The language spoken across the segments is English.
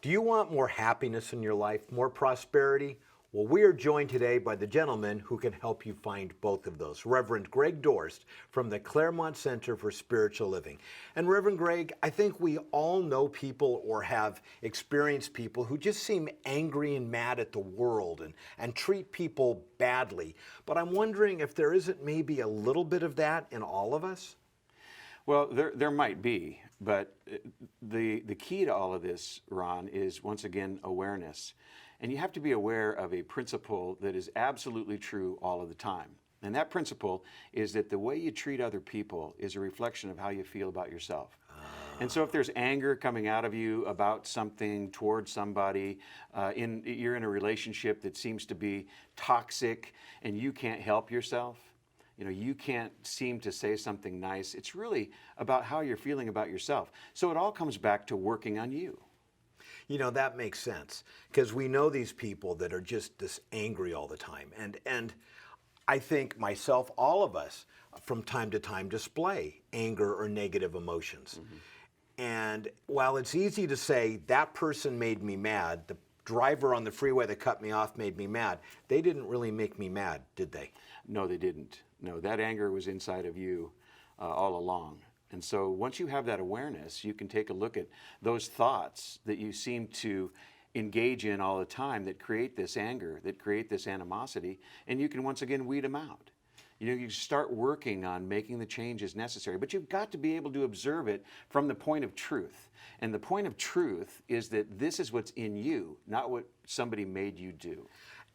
Do you want more happiness in your life, more prosperity? Well, we are joined today by the gentleman who can help you find both of those, Reverend Greg Dorst from the Claremont Center for Spiritual Living. And Reverend Greg, I think we all know people or have experienced people who just seem angry and mad at the world and treat people badly. But I'm wondering if there isn't maybe a little bit of that in all of us? Well, there might be, but the key to all of this, Ron, is once again awareness. And you have to be aware of a principle that is absolutely true all of the time. And that principle is that the way you treat other people is a reflection of how you feel about yourself. And so if there's anger coming out of you about something towards somebody, you're in a relationship that seems to be toxic and you can't help yourself, you can't seem to say something nice. It's really about how you're feeling about yourself. So it all comes back to working on you. That makes sense because we know these people that are just this angry all the time. And I think myself, all of us, from time to time display anger or negative emotions. Mm-hmm. And while it's easy to say that person made me mad, the driver on the freeway that cut me off made me mad, they didn't really make me mad, did they? No, they didn't. No, that anger was inside of you all along. And so once you have that awareness, you can take a look at those thoughts that you seem to engage in all the time that create this anger, that create this animosity, and you can once again weed them out. You start working on making the changes necessary, but you've got to be able to observe it from the point of truth. And the point of truth is that this is what's in you, not what somebody made you do.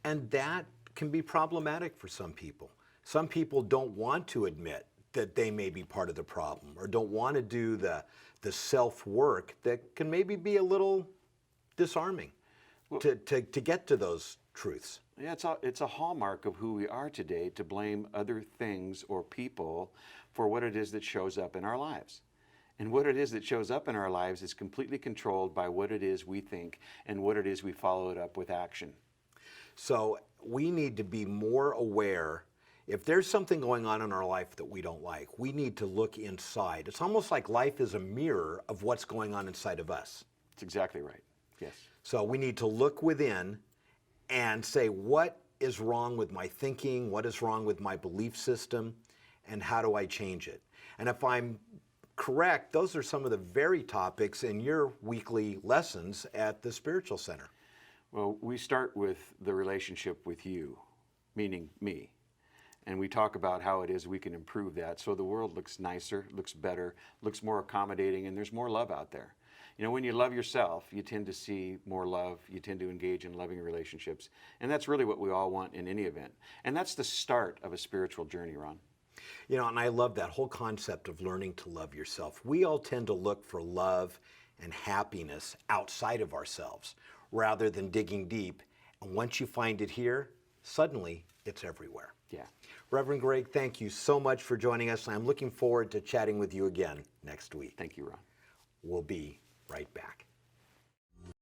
And that can be problematic for some people. Some people don't want to admit that they may be part of the problem or don't want to do the self-work that can maybe be a little disarming to get to those truths. Yeah, it's a hallmark of who we are today to blame other things or people for what it is that shows up in our lives. And what it is that shows up in our lives is completely controlled by what it is we think and what it is we follow it up with action. So we need to be more aware. If there's something going on in our life that we don't like, we need to look inside. It's almost like life is a mirror of what's going on inside of us. That's exactly right. Yes. So we need to look within and say, what is wrong with my thinking? What is wrong with my belief system? And how do I change it? And if I'm correct, those are some of the very topics in your weekly lessons at the Spiritual Center. Well, we start with the relationship with you, meaning me. And we talk about how it is we can improve that so the world looks nicer, looks better, looks more accommodating, and there's more love out there. When you love yourself, you tend to see more love, you tend to engage in loving relationships, and that's really what we all want in any event. And that's the start of a spiritual journey, Ron. And I love that whole concept of learning to love yourself. We all tend to look for love and happiness outside of ourselves rather than digging deep. And once you find it here, suddenly it's everywhere. Yeah. Reverend Greg, thank you so much for joining us. I'm looking forward to chatting with you again next week. Thank you, Ron. We'll be right back.